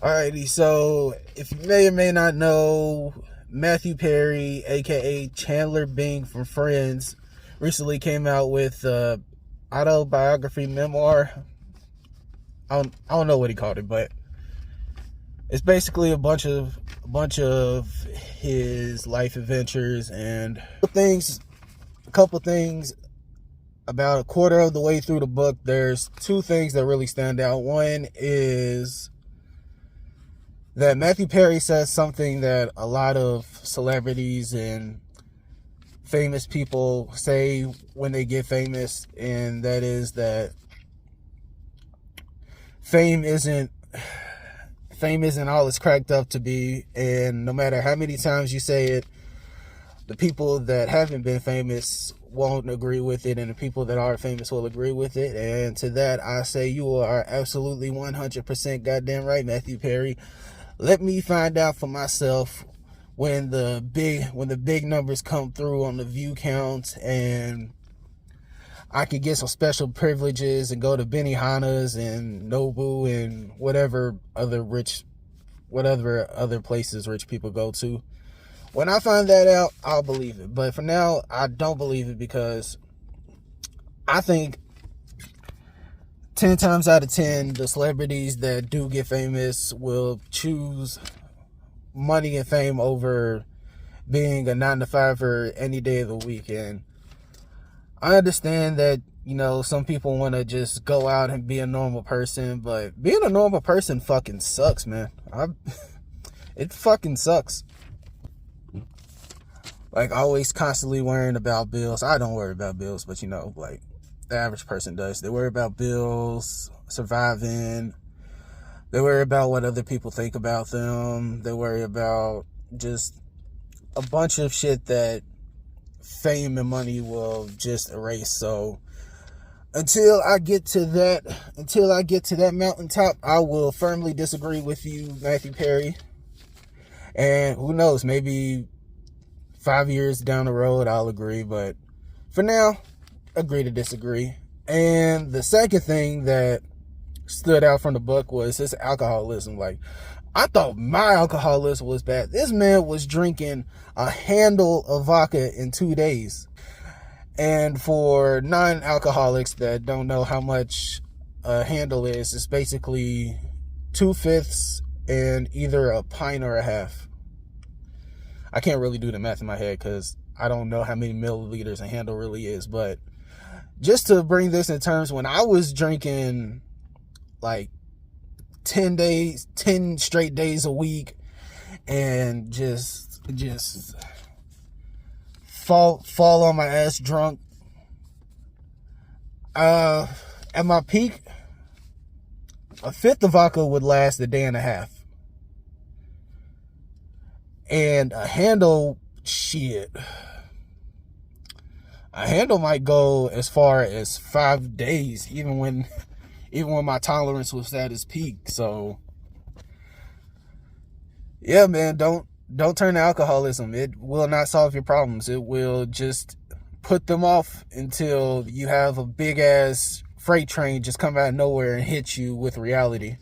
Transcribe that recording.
Alrighty, so if you may or may not know, Matthew Perry, aka Chandler Bing from Friends, recently came out with autobiography memoir. I don't know what he called it, but it's basically a bunch of his life adventures and a couple things. About a quarter of the way through the book, there's two things that really stand out. One is that Matthew Perry says something that a lot of celebrities and famous people say when they get famous, and that is that fame isn't all it's cracked up to be, and no matter how many times you say it, the people that haven't been famous won't agree with it, and the people that are famous will agree with it. And to that I say, you are absolutely 100% goddamn right, Matthew Perry. Let me find out for myself when the big numbers come through on the view counts, and I could get some special privileges and go to Benihana's and Nobu and whatever other places rich people go to. When I find that out, I'll believe it. But for now, I don't believe it, because I think 10 times out of 10, the celebrities that do get famous will choose money and fame over being a 9-to-5er any day of the week. And I understand that, some people want to just go out and be a normal person, but being a normal person fucking sucks, man. It fucking sucks. Like, always constantly worrying about bills. I don't worry about bills, but like the average person does. They worry about bills, surviving. They worry about what other people think about them. They worry about just a bunch of shit that fame and money will just erase. So until I get to that mountaintop, I will firmly disagree with you, Matthew Perry. And who knows, maybe 5 years down the road I'll agree, but for now, agree to disagree. And the second thing that stood out from the book was his alcoholism. Like, I thought my alcoholism was bad. This man was drinking a handle of vodka in 2 days. And for non-alcoholics that don't know how much a handle is, it's basically 2/5 and either a pint or a half. I can't really do the math in my head because I don't know how many milliliters a handle really is. But just to bring this in terms, when I was drinking like 10 straight days a week, and just fall on my ass drunk, at my peak, a fifth of vodka would last a day and a half. And a handle might go as far as 5 days, even when my tolerance was at its peak. So yeah, man, don't turn to alcoholism. It will not solve your problems. It will just put them off until you have a big ass freight train just come out of nowhere and hit you with reality.